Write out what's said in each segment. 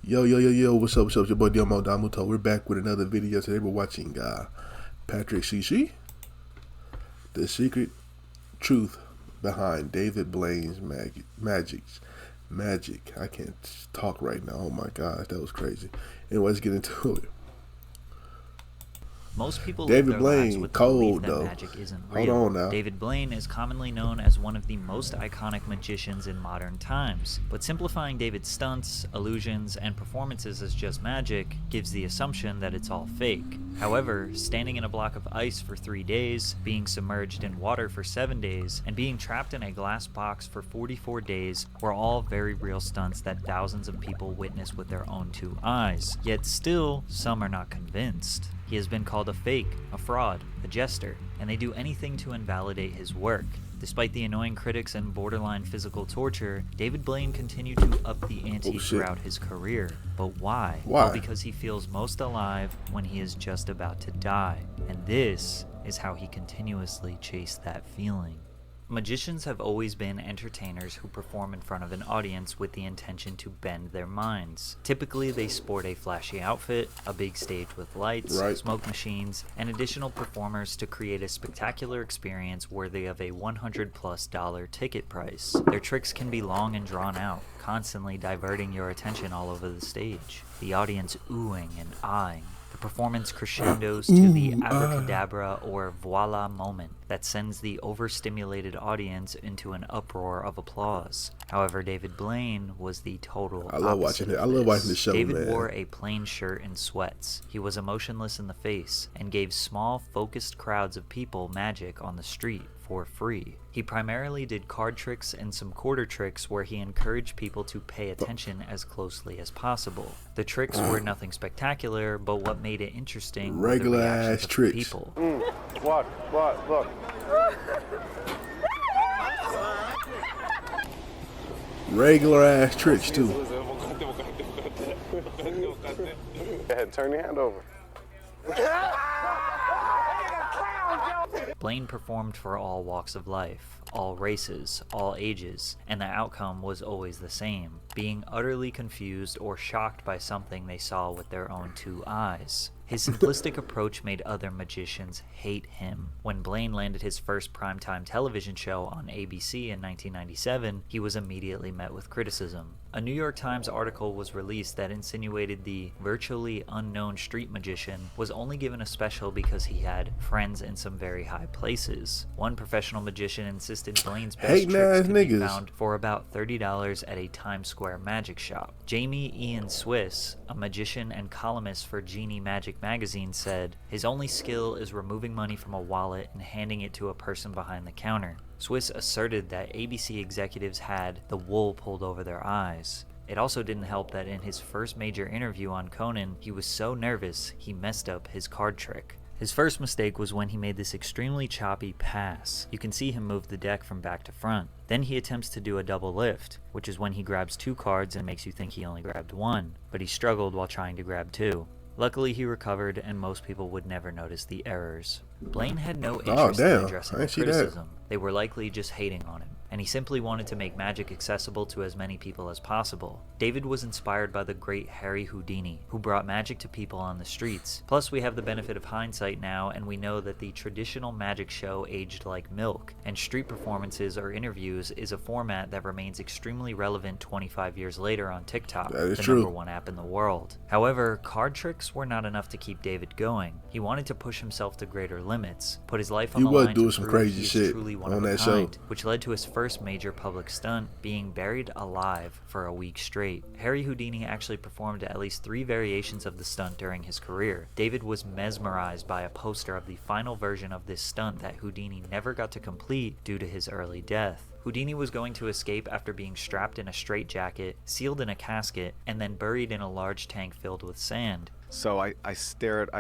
Yo, what's up? It's your boy Domuto. We're back with another video. Today we're watching Patrick CC, the secret truth behind David Blaine's magic. I can't talk right now. Oh my gosh, that was crazy. Anyway, let's get into it. Most people live David their lives Blaine, with the cold belief that though. magic isn't Hold real. on now. David Blaine is commonly known as one of the most iconic magicians in modern times, but simplifying David's stunts, illusions, and performances as just magic gives the assumption that it's all fake. However, standing in a block of ice for 3 days, being submerged in water for 7 days, and being trapped in a glass box for 44 days were all very real stunts that thousands of people witnessed with their own 2 eyes. Yet still, some are not convinced. He has been called a fake, a fraud, a jester, and they do anything to invalidate his work. Despite the annoying critics and borderline physical torture, David Blaine continued to up the ante throughout his career. But why? Well, because he feels most alive when he is just about to die. And this is how he continuously chased that feeling. Magicians have always been entertainers who perform in front of an audience with the intention to bend their minds. Typically, they sport a flashy outfit, a big stage with lights, smoke machines, and additional performers to create a spectacular experience worthy of a $100+ ticket price. Their tricks can be long and drawn out, constantly diverting your attention all over the stage, the audience oohing and eyeing. The performance crescendos to the abracadabra or voila moment that sends the overstimulated audience into an uproar of applause. However, David Blaine was the total opposite. I love watching the show. David wore a plain shirt and sweats. He was emotionless in the face and gave small, focused crowds of people magic on the street for free. He primarily did card tricks and some quarter tricks where he encouraged people to pay attention as closely as possible. The tricks were nothing spectacular, but what made it interesting were the reactions of the people. Look. Regular ass tricks too. Go ahead, turn your hand over. Blaine performed for all walks of life, all races, all ages, and the outcome was always the same, being utterly confused or shocked by something they saw with their own 2 eyes. His simplistic approach made other magicians hate him. When Blaine landed his first primetime television show on ABC in 1997, he was immediately met with criticism. A New York Times article was released that insinuated the virtually unknown street magician was only given a special because he had friends in some very high places. One professional magician insisted Blaine's best tricks could be found for about $30 at a Times Square magic shop. Jamie Ian Swiss, a magician and columnist for Genie Magic magazine, said, "His only skill is removing money from a wallet and handing it to a person behind the counter." Swiss asserted that ABC executives had the wool pulled over their eyes. It also didn't help that in his first major interview on Conan, he was so nervous he messed up his card trick. His first mistake was when he made this extremely choppy pass. You can see him move the deck from back to front. Then he attempts to do a double lift, which is when he grabs 2 cards and makes you think he only grabbed 1, but he struggled while trying to grab 2. Luckily, he recovered, and most people would never notice the errors. Blaine had no interest in addressing the criticism. They were likely just hating on him, and he simply wanted to make magic accessible to as many people as possible. David was inspired by the great Harry Houdini, who brought magic to people on the streets. Plus, we have the benefit of hindsight now, and we know that the traditional magic show aged like milk, and street performances or interviews is a format that remains extremely relevant 25 years later on TikTok, the #1 app in the world. However, card tricks were not enough to keep David going. He wanted to push himself to greater limits, put his life on the line to prove he is truly one of a kind, which led to his first major public stunt, being buried alive for a week straight. Harry Houdini actually performed at least 3 variations of the stunt during his career. David was mesmerized by a poster of the final version of this stunt that Houdini never got to complete due to his early death. Houdini was going to escape after being strapped in a straitjacket, sealed in a casket, and then buried in a large tank filled with sand. So I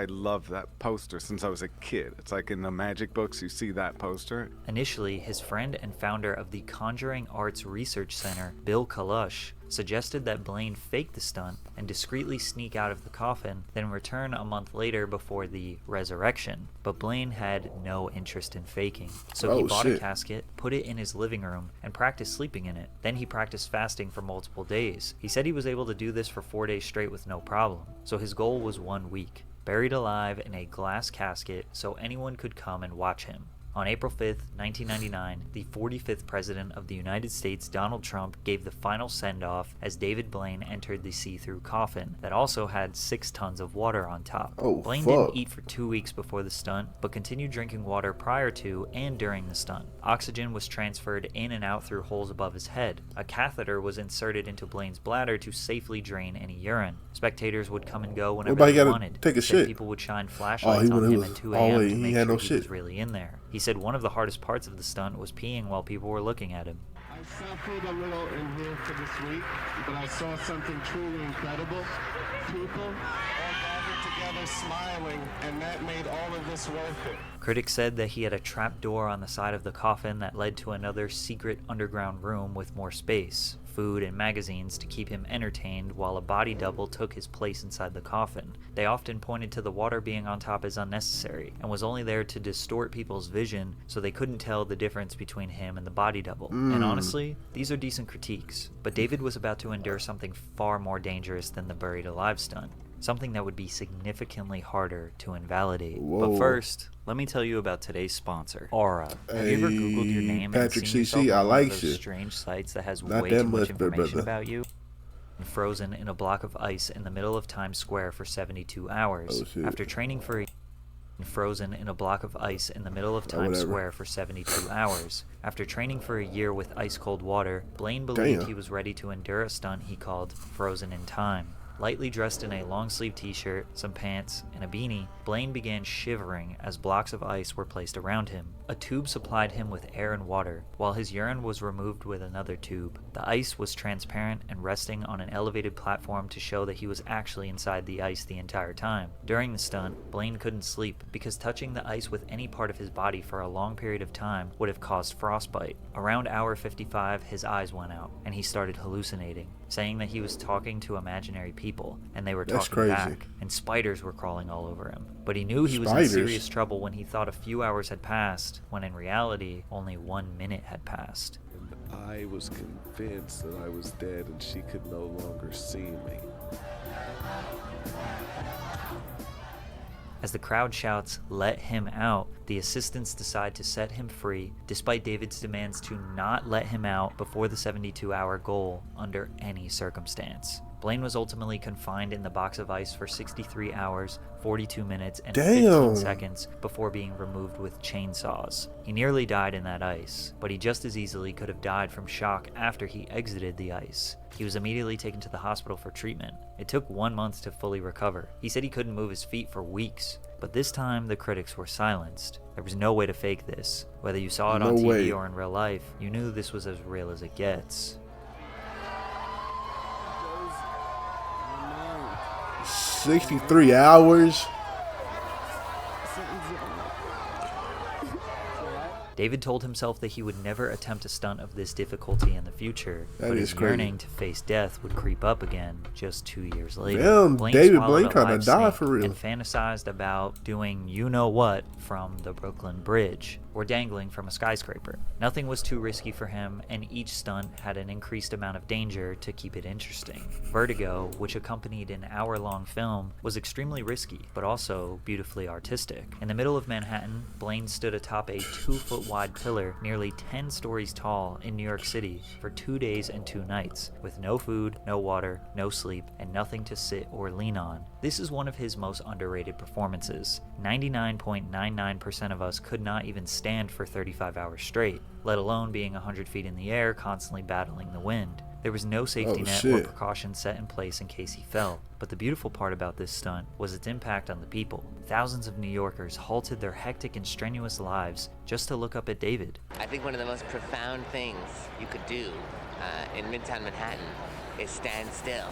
love that poster since I was a kid. It's like in the magic books, you see that poster. Initially, his friend and founder of the Conjuring Arts Research Center, Bill Kalush, suggested that Blaine fake the stunt and discreetly sneak out of the coffin, then return a month later before the resurrection. But Blaine had no interest in faking, so he bought a casket, put it in his living room, and practiced sleeping in it. Then he practiced fasting for multiple days. He said he was able to do this for 4 days straight with no problem, so his goal was 1 week. Buried alive in a glass casket so anyone could come and watch him. On April 5th, 1999, the 45th President of the United States, Donald Trump, gave the final send-off as David Blaine entered the see-through coffin that also had 6 tons of water on top. Blaine didn't eat for 2 weeks before the stunt, but continued drinking water prior to and during the stunt. Oxygen was transferred in and out through holes above his head. A catheter was inserted into Blaine's bladder to safely drain any urine. Spectators would come and go whenever they wanted. Take a shit. People would shine flashlights on him at 2 a.m. to make sure he was really in there. He said one of the hardest parts of the stunt was peeing while people were looking at him. I suffered a little in here for this week, but I saw something truly incredible. People all gathered together smiling, and that made all of this worth it. Critics said that he had a trap door on the side of the coffin that led to another secret underground room with more space, food, and magazines to keep him entertained while a body double took his place inside the coffin. They often pointed to the water being on top as unnecessary and was only there to distort people's vision so they couldn't tell the difference between him and the body double. And honestly, these are decent critiques, but David was about to endure something far more dangerous than the buried alive stunt. Something that would be significantly harder to invalidate. But first, let me tell you about today's sponsor, Aura. Have you ever Googled your name and seen yourself on one of those strange sites that has way too much information about you? Frozen in a block of ice in the middle of Times Square for 72 hours. After training for a frozen in a block of ice in the middle of Times Square for 72 hours. After training for a year with ice-cold water, Blaine believed he was ready to endure a stunt he called Frozen in Time. Lightly dressed in a long-sleeve t-shirt, some pants, and a beanie, Blaine began shivering as blocks of ice were placed around him. A tube supplied him with air and water, while his urine was removed with another tube. The ice was transparent and resting on an elevated platform to show that he was actually inside the ice the entire time. During the stunt, Blaine couldn't sleep because touching the ice with any part of his body for a long period of time would have caused frostbite. Around hour 55, his eyes went out, and he started hallucinating, saying that he was talking to imaginary people, and they were talking back, and spiders were crawling all over him. But he knew he was in serious trouble when he thought a few hours had passed, when in reality, only 1 minute had passed. And I was convinced that I was dead and she could no longer see me. As the crowd shouts, "Let him out," the assistants decide to set him free, despite David's demands to not let him out before the 72-hour goal under any circumstance. Blaine was ultimately confined in the box of ice for 63 hours, 42 minutes, and 15 seconds before being removed with chainsaws. He nearly died in that ice, but he just as easily could have died from shock after he exited the ice. He was immediately taken to the hospital for treatment. It took 1 month to fully recover. He said he couldn't move his feet for weeks, but this time the critics were silenced. There was no way to fake this. Whether you saw it on TV or in real life, you knew this was as real as it gets. 63 hours? David told himself that he would never attempt a stunt of this difficulty in the future, but his yearning to face death would creep up again just 2 years later. Damn, David Blaine kind of died for real. And fantasized about doing you-know-what from the Brooklyn Bridge, or dangling from a skyscraper. Nothing was too risky for him, and each stunt had an increased amount of danger to keep it interesting. Vertigo, which accompanied an hour-long film, was extremely risky, but also beautifully artistic. In the middle of Manhattan, Blaine stood atop a 2-foot-wide pillar nearly 10 stories tall in New York City for 2 days and 2 nights, with no food, no water, no sleep, and nothing to sit or lean on. This is one of his most underrated performances. 99.99% of us could not even stand for 35 hours straight, let alone being 100 feet in the air constantly battling the wind. There was no safety net or precaution set in place in case he fell. But the beautiful part about this stunt was its impact on the people. Thousands of New Yorkers halted their hectic and strenuous lives just to look up at David. I think one of the most profound things you could do in Midtown Manhattan is stand still,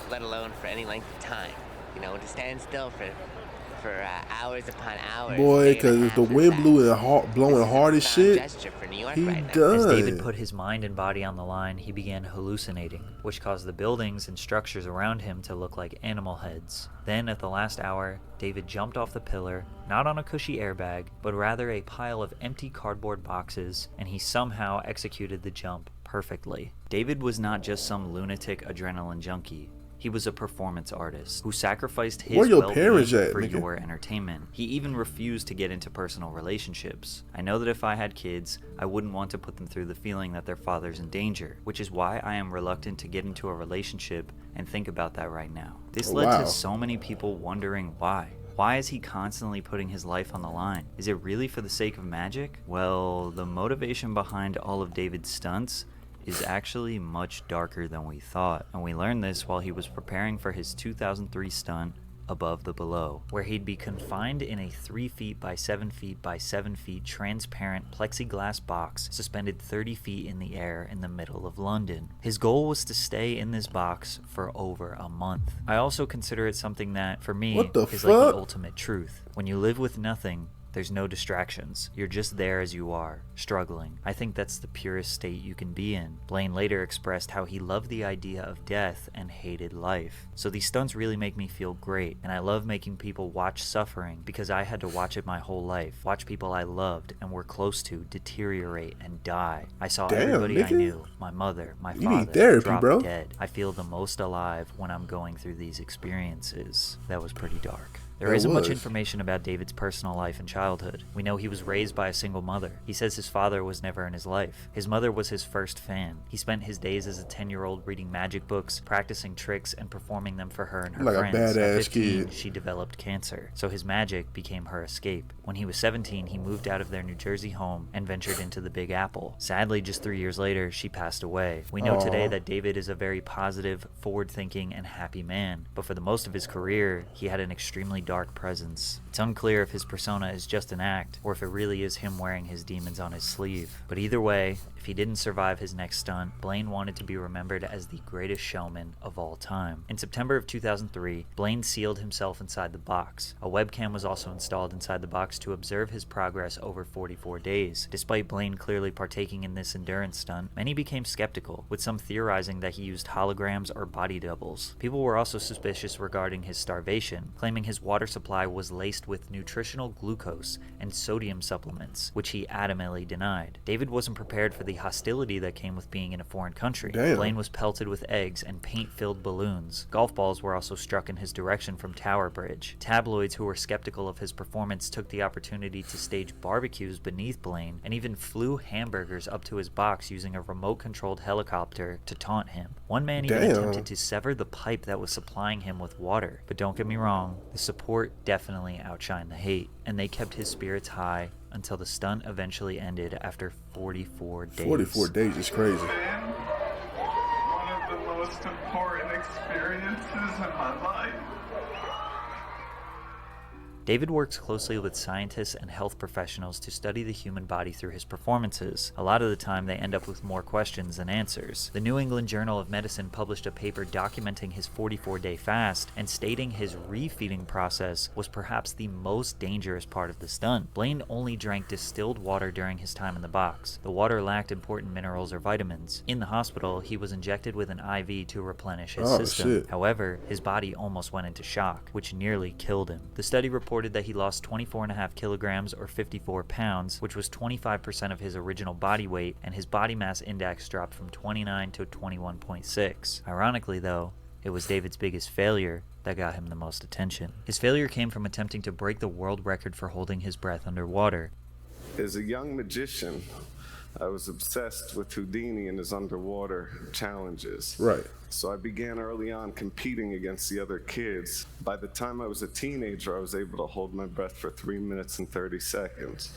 let alone for any length of time. You know, to stand still for for hours upon hours. Boy, day and a because if half, the in wind fact. blew and blowing This is a hard as profound shit, gesture for New York he right now. done. As David put his mind and body on the line, he began hallucinating, which caused the buildings and structures around him to look like animal heads. Then, at the last hour, David jumped off the pillar, not on a cushy airbag, but rather a pile of empty cardboard boxes, and he somehow executed the jump perfectly. David was not just some lunatic adrenaline junkie. He was a performance artist who sacrificed his Where your well-being parents at, for nigga? your entertainment. He even refused to get into personal relationships. I know that if I had kids, I wouldn't want to put them through the feeling that their father's in danger, which is why I am reluctant to get into a relationship and think about that right now. This led Wow. to so many people wondering why. Why is he constantly putting his life on the line? Is it really for the sake of magic? Well, the motivation behind all of David's stunts is actually much darker than we thought, and we learned this while he was preparing for his 2003 stunt, Above the Below, where he'd be confined in a 3 feet by 7 feet by 7 feet transparent plexiglass box suspended 30 feet in the air in the middle of London. His goal was to stay in this box for over a month. I also consider it something that, for me, What the is like the fuck? ultimate truth. When you live with nothing, there's no distractions. You're just there as you are, struggling. I think that's the purest state you can be in. Blaine later expressed how he loved the idea of death and hated life. So these stunts really make me feel great, and I love making people watch suffering because I had to watch it my whole life. Watch people I loved and were close to deteriorate and die. I saw Damn, everybody I nigga. knew, my mother, my You need father, therapy, drop bro. dead. I feel the most alive when I'm going through these experiences. That was pretty dark. There That isn't much was. information about David's personal life and childhood. We know he was raised by a single mother. He says his father was never in his life. His mother was his first fan. He spent his days as a 10-year-old reading magic books, practicing tricks, and performing them for her and her Like a friends. At badass 15, kid. she developed cancer, so his magic became her escape. When he was 17, he moved out of their New Jersey home and ventured into the Big Apple. Sadly, just 3 years later, she passed away. We know today Aw. that David is a very positive, forward-thinking, and happy man, but for the most of his career, he had an extremely dark presence. It's unclear if his persona is just an act, or if it really is him wearing his demons on his sleeve. But either way, if he didn't survive his next stunt, Blaine wanted to be remembered as the greatest showman of all time. In September of 2003, Blaine sealed himself inside the box. A webcam was also installed inside the box to observe his progress over 44 days. Despite Blaine clearly partaking in this endurance stunt, many became skeptical, with some theorizing that he used holograms or body doubles. People were also suspicious regarding his starvation, claiming his water supply was laced with nutritional glucose and sodium supplements, which he adamantly denied. David wasn't prepared for the hostility that came with being in a foreign country. Damn. Blaine was pelted with eggs and paint-filled balloons. Golf balls were also struck in his direction from Tower Bridge. Tabloids who were skeptical of his performance took the opportunity to stage barbecues beneath Blaine and even flew hamburgers up to his box using a remote-controlled helicopter to taunt him. One man even Damn. attempted to sever the pipe that was supplying him with water. But don't get me wrong, the support definitely outshined the hate, and they kept his spirits high until the stunt eventually ended after 44 days. 44 days is crazy. One of the most important experiences in my life. David works closely with scientists and health professionals to study the human body through his performances. A lot of the time, they end up with more questions than answers. The New England Journal of Medicine published a paper documenting his 44-day fast and stating his refeeding process was perhaps the most dangerous part of the stunt. Blaine only drank distilled water during his time in the box. The water lacked important minerals or vitamins. In the hospital, he was injected with an IV to replenish his system. Shit. However, his body almost went into shock, which nearly killed him. The study reported that he lost 24.5 kilograms or 54 pounds, which was 25% of his original body weight, and his body mass index dropped from 29 to 21.6. Ironically, though, it was David's biggest failure that got him the most attention. His failure came from attempting to break the world record for holding his breath underwater. As a young magician, I was obsessed with Houdini and his underwater challenges. Right. So I began early on competing against the other kids. By the time I was a teenager, I was able to hold my breath for 3 minutes and 30 seconds.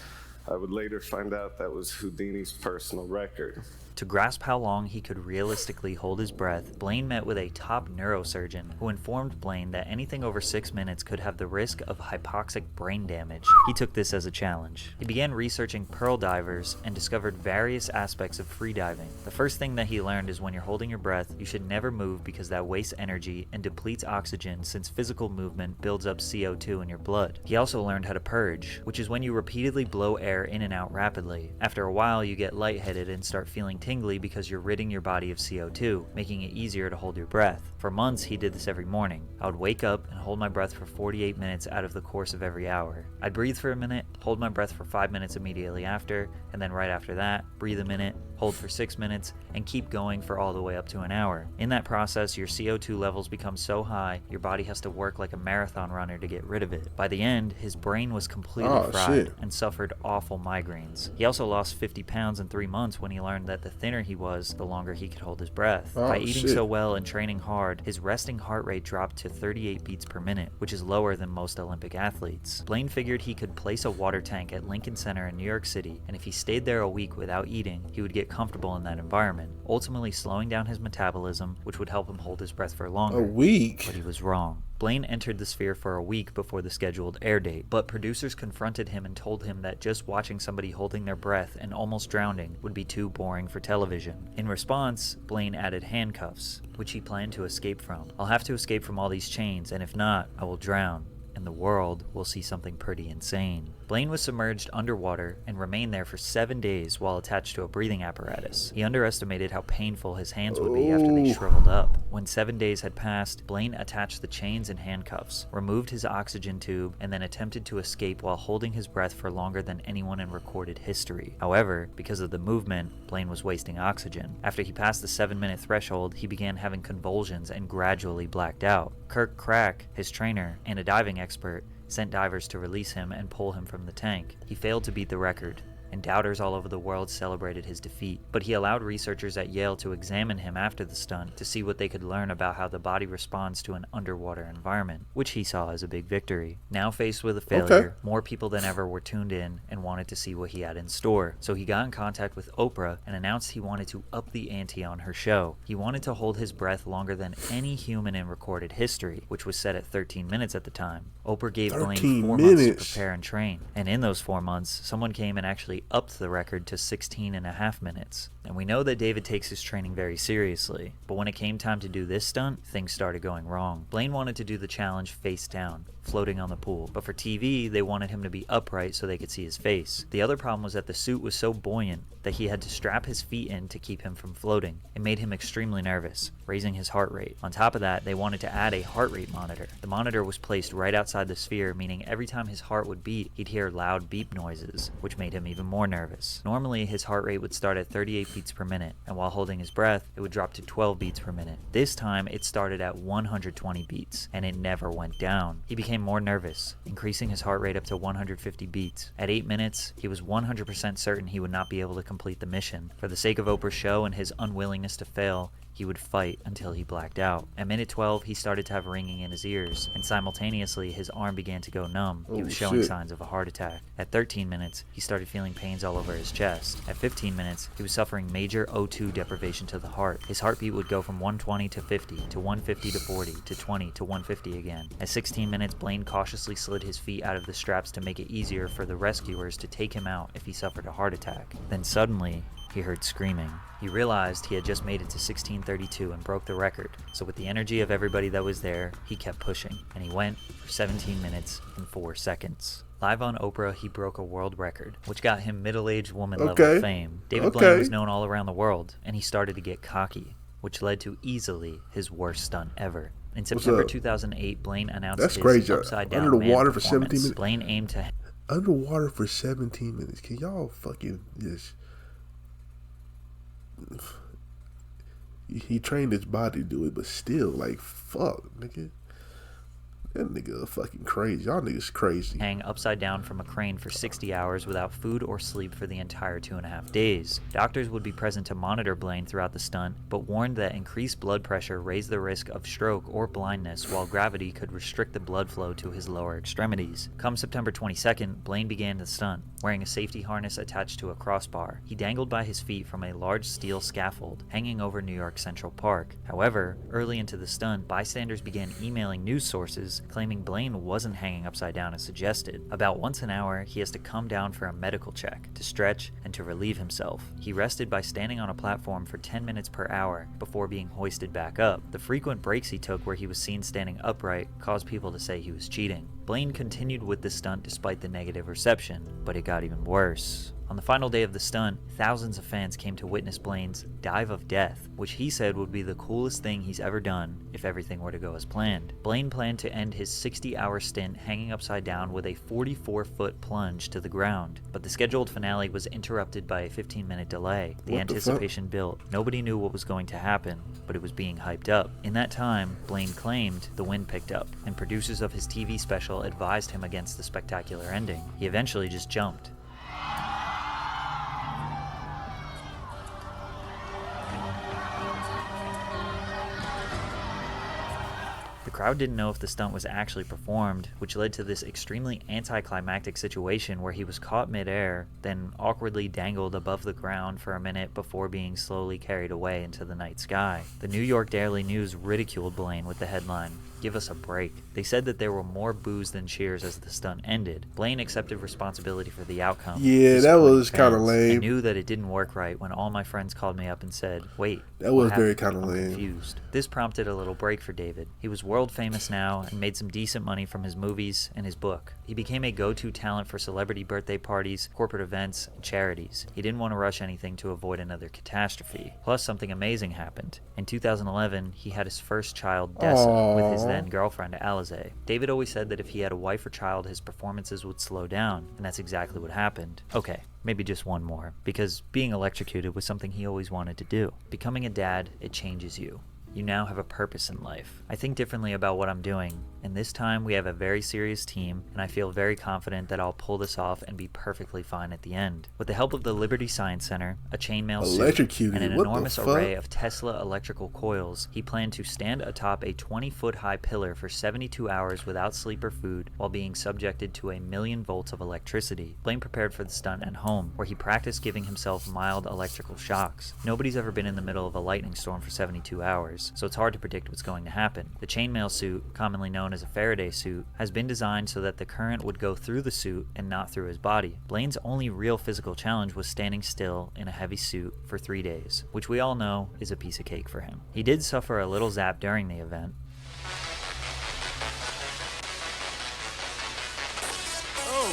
I would later find out that was Houdini's personal record. To grasp how long he could realistically hold his breath, Blaine met with a top neurosurgeon who informed Blaine that anything over 6 minutes could have the risk of hypoxic brain damage. He took this as a challenge. He began researching pearl divers and discovered various aspects of freediving. The first thing that he learned is when you're holding your breath, you should never move because that wastes energy and depletes oxygen, since physical movement builds up CO2 in your blood. He also learned how to purge, which is when you repeatedly blow air in and out rapidly. After a while, you get lightheaded and start feeling tingly because you're ridding your body of CO2, making it easier to hold your breath. For months, he did this every morning. I would wake up and hold my breath for 48 minutes out of the course of every hour. I'd breathe for a minute, hold my breath for 5 minutes immediately after, and then right after that, breathe a minute, hold for 6 minutes, and keep going for all the way up to an hour. In that process, your CO2 levels become so high, your body has to work like a marathon runner to get rid of it. By the end, his brain was completely fried and suffered awful migraines. He also lost 50 pounds in 3 months when he learned that the thinner he was, the longer he could hold his breath. By eating so well and training hard, his resting heart rate dropped to 38 beats per minute, which is lower than most Olympic athletes. Blaine figured he could place a water tank at Lincoln Center in New York City, and if he stayed there a week without eating, he would get comfortable in that environment, ultimately slowing down his metabolism, which would help him hold his breath for longer. A week? But he was wrong. Blaine entered the Sphere for a week before the scheduled air date, but producers confronted him and told him that just watching somebody holding their breath and almost drowning would be too boring for television. In response, Blaine added handcuffs, which he planned to escape from. "I'll have to escape from all these chains, and if not, I will drown, and the world will see something pretty insane." Blaine was submerged underwater and remained there for 7 days while attached to a breathing apparatus. He underestimated how painful his hands would be after they shriveled up. When 7 days had passed, Blaine attached the chains and handcuffs, removed his oxygen tube, and then attempted to escape while holding his breath for longer than anyone in recorded history. However, because of the movement, Blaine was wasting oxygen. After he passed the 7-minute threshold, he began having convulsions and gradually blacked out. Kirk Crack, his trainer and a diving expert, sent divers to release him and pull him from the tank. He failed to beat the record, and doubters all over the world celebrated his defeat. But he allowed researchers at Yale to examine him after the stunt to see what they could learn about how the body responds to an underwater environment, which he saw as a big victory. Now faced with a failure, more people than ever were tuned in and wanted to see what he had in store. So he got in contact with Oprah and announced he wanted to up the ante on her show. He wanted to hold his breath longer than any human in recorded history, which was set at 13 minutes at the time. Oprah gave Blaine 4 months to prepare and train, and in those 4 months, someone came and actually upped the record to 16.5 minutes. And we know that David takes his training very seriously, but when it came time to do this stunt, things started going wrong. Blaine wanted to do the challenge face down, floating on the pool, but for TV, they wanted him to be upright so they could see his face. The other problem was that the suit was so buoyant that he had to strap his feet in to keep him from floating. It made him extremely nervous, raising his heart rate. On top of that, they wanted to add a heart rate monitor. The monitor was placed right outside the sphere, meaning every time his heart would beat, he'd hear loud beep noises, which made him even more nervous. Normally, his heart rate would start at 38 beats per minute, and while holding his breath, it would drop to 12 beats per minute. This time, it started at 120 beats, and it never went down. He became more nervous, increasing his heart rate up to 150 beats. At 8 minutes, he was 100% certain he would not be able to complete the mission. For the sake of Oprah's show and his unwillingness to fail, he would fight until he blacked out. At minute 12, he started to have ringing in his ears, and simultaneously, his arm began to go numb. He was showing signs of a heart attack. At 13 minutes, he started feeling pains all over his chest. At 15 minutes, he was suffering major O2 deprivation to the heart. His heartbeat would go from 120 to 50, to 150 to 40, to 20 to 150 again. At 16 minutes, Blaine cautiously slid his feet out of the straps to make it easier for the rescuers to take him out if he suffered a heart attack. Then suddenly, he heard screaming. He realized he had just made it to 16:32 and broke the record, so with the energy of everybody that was there, he kept pushing, and he went for 17 minutes and 4 seconds. Live on Oprah, he broke a world record, which got him middle-aged woman level fame. David Blaine was known all around the world, and he started to get cocky, which led to easily his worst stunt ever. In September 2008, Blaine announced his Upside Down Under the Man water for 17 performance. minutes. Blaine aimed to Underwater for 17 minutes. Can y'all fucking just... He trained his body to do it, but still, like, fuck, nigga. That nigga fucking crazy. Y'all niggas crazy. hang upside down from a crane for 60 hours without food or sleep for the entire 2.5 days. Doctors would be present to monitor Blaine throughout the stunt, but warned that increased blood pressure raised the risk of stroke or blindness, while gravity could restrict the blood flow to his lower extremities. Come September 22nd, Blaine began the stunt, wearing a safety harness attached to a crossbar. He dangled by his feet from a large steel scaffold hanging over New York Central Park. However, early into the stunt, bystanders began emailing news sources claiming Blaine wasn't hanging upside down as suggested. About once an hour, he has to come down for a medical check, to stretch, and to relieve himself. He rested by standing on a platform for 10 minutes per hour before being hoisted back up. The frequent breaks he took where he was seen standing upright caused people to say he was cheating. Blaine continued with the stunt despite the negative reception, but it got even worse. On the final day of the stunt, thousands of fans came to witness Blaine's dive of death, which he said would be the coolest thing he's ever done if everything were to go as planned. Blaine planned to end his 60-hour stint hanging upside down with a 44-foot plunge to the ground, but the scheduled finale was interrupted by a 15-minute delay. The anticipation built. Nobody knew what was going to happen, but it was being hyped up. In that time, Blaine claimed the wind picked up, and producers of his TV special advised him against the spectacular ending. He eventually just jumped. The crowd didn't know if the stunt was actually performed, which led to this extremely anticlimactic situation where he was caught midair, then awkwardly dangled above the ground for a minute before being slowly carried away into the night sky. The New York Daily News ridiculed Blaine with the headline, "Give us a break." They said that there were more boos than cheers as the stunt ended. Blaine accepted responsibility for the outcome. Yeah, that was kind of lame. I knew that it didn't work right when all my friends called me up and said, "Wait, that was very kind of lame." Confused. This prompted a little break for David. He was world famous now and made some decent money from his movies and his book. He became a go-to talent for celebrity birthday parties, corporate events, and charities. He didn't want to rush anything to avoid another catastrophe. Plus, something amazing happened. In 2011, he had his first child, Dessa, with his then girlfriend, Alize. David always said that if he had a wife or child, his performances would slow down, and that's exactly what happened. Okay, maybe just one more, because being electrocuted was something he always wanted to do. Becoming a dad, it changes you. You now have a purpose in life. I think differently about what I'm doing, and this time we have a very serious team, and I feel very confident that I'll pull this off and be perfectly fine at the end. With the help of the Liberty Science Center, a chainmail suit, and an enormous array of Tesla electrical coils, he planned to stand atop a 20-foot-high pillar for 72 hours without sleep or food while being subjected to 1,000,000 volts of electricity. Blaine prepared for the stunt at home, where he practiced giving himself mild electrical shocks. Nobody's ever been in the middle of a lightning storm for 72 hours, so it's hard to predict what's going to happen. The chainmail suit, commonly known as a Faraday suit, has been designed so that the current would go through the suit and not through his body. Blaine's only real physical challenge was standing still in a heavy suit for 3 days, which we all know is a piece of cake for him. He did suffer a little zap during the event.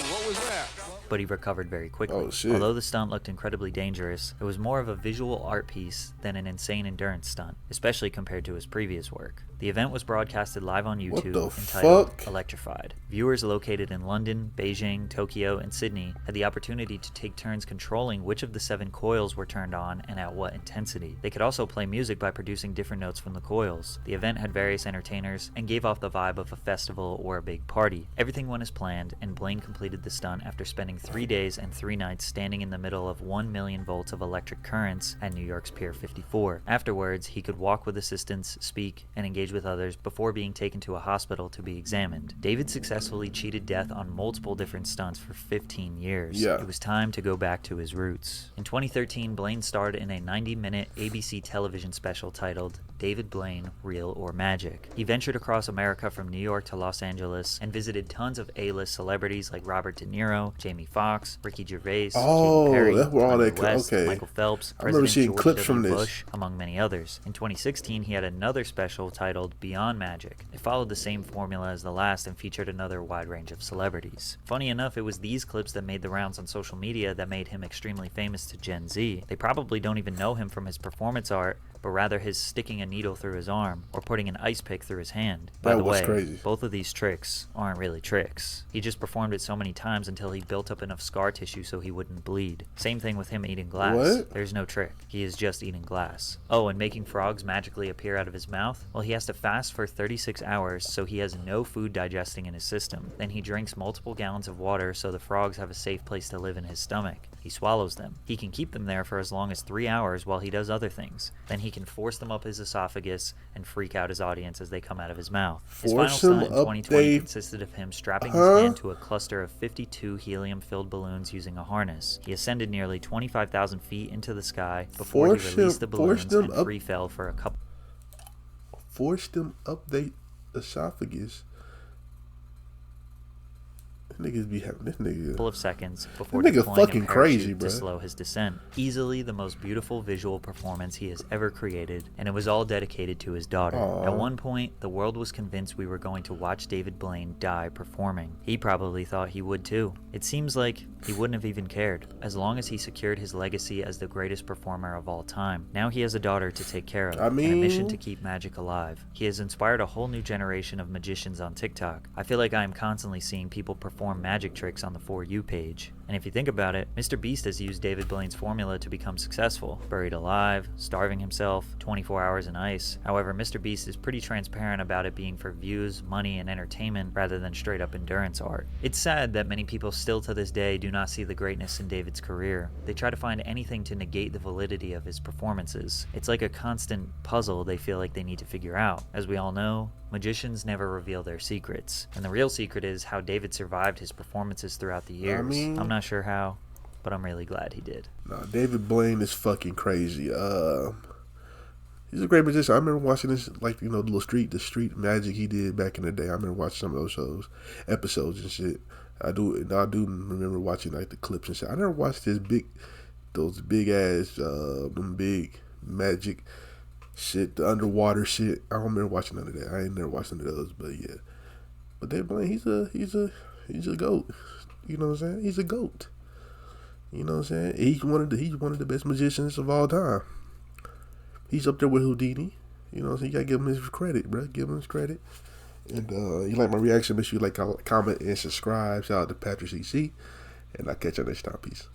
What was that? But he recovered very quickly. Oh, shit. Although the stunt looked incredibly dangerous, it was more of a visual art piece than an insane endurance stunt, especially compared to his previous work. The event was broadcasted live on YouTube entitled Electrified. Viewers located in London, Beijing, Tokyo, and Sydney had the opportunity to take turns controlling which of the 7 coils were turned on and at what intensity. They could also play music by producing different notes from the coils. The event had various entertainers and gave off the vibe of a festival or a big party. Everything went as planned, and Blaine completed the stunt after spending 3 days and 3 nights standing in the middle of 1,000,000 volts of electric currents at New York's Pier 54. Afterwards, he could walk with assistants, speak, and engage with others before being taken to a hospital to be examined. David successfully cheated death on multiple different stunts for 15 years. It was time to go back to his roots. In 2013, Blaine starred in a 90-minute ABC television special titled David Blaine, Real or Magic. He ventured across America from New York to Los Angeles and visited tons of A-list celebrities like Robert De Niro, Jamie Foxx, Ricky Gervais, Katy Perry, that's where all that West, okay. Michael Phelps, I remember seeing George clips W. from this. Bush, among many others. In 2016, he had another special titled Beyond Magic. It followed the same formula as the last and featured another wide range of celebrities. Funny enough, it was these clips that made the rounds on social media that made him extremely famous to Gen Z. They probably don't even know him from his performance art, but rather his sticking a needle through his arm or putting an ice pick through his hand. By That the was way, crazy. both of these tricks aren't really tricks. He just performed it so many times until he built up enough scar tissue so he wouldn't bleed. Same thing with him eating glass. What? There's no trick. He is just eating glass. Oh, and making frogs magically appear out of his mouth? Well, he has to fast for 36 hours so he has no food digesting in his system. Then he drinks multiple gallons of water so the frogs have a safe place to live in his stomach. He swallows them. He can keep them there for as long as 3 hours while he does other things. Then he can force them up his esophagus and freak out his audience as they come out of his mouth. His final Force them stunt in up 2020 they- consisted of him strapping his hand to a cluster of 52 helium-filled balloons using a harness. He ascended nearly 25,000 feet into the sky before Force he released them- the force balloons them and up- free fell for a couple Force them up their esophagus. Niggas be having this nigga. of seconds before That nigga deploying a fucking parachute crazy, to bruh. slow his descent. Easily the most beautiful visual performance he has ever created, and it was all dedicated to his daughter. Aw. At one point, the world was convinced we were going to watch David Blaine die performing. He probably thought he would too. It seems like he wouldn't have even cared, as long as he secured his legacy as the greatest performer of all time. Now he has a daughter to take care of, and a mission to keep magic alive. He has inspired a whole new generation of magicians on TikTok. I feel like I am constantly seeing people perform magic tricks on the For You page. And if you think about it, Mr. Beast has used David Blaine's formula to become successful. Buried alive, starving himself, 24 hours in ice. However, Mr. Beast is pretty transparent about it being for views, money, and entertainment rather than straight up endurance art. It's sad that many people still to this day do not see the greatness in David's career. They try to find anything to negate the validity of his performances. It's like a constant puzzle they feel like they need to figure out. As we all know, magicians never reveal their secrets. And the real secret is how David survived his performances throughout the years. I'm not sure how, but I'm really glad he did. Nah, David Blaine is fucking crazy. He's a great magician. I remember watching this, like, you know, the street magic he did back in the day. I remember watching some of those episodes and shit. I do remember watching like the clips and shit. I never watched those big ass, them big magic shit, the underwater shit. I don't remember watching none of that. I ain't never watched none of those, but yeah. But David Blaine, he's a goat. You know what I'm saying? He's a goat. You know what I'm saying? He's one of the best magicians of all time. He's up there with Houdini. You know what I'm saying? You gotta give him his credit, bro. Give him his credit. And you like my reaction? Make sure you like, comment, and subscribe. Shout out to Patrick CC. And I'll catch you next time. Peace.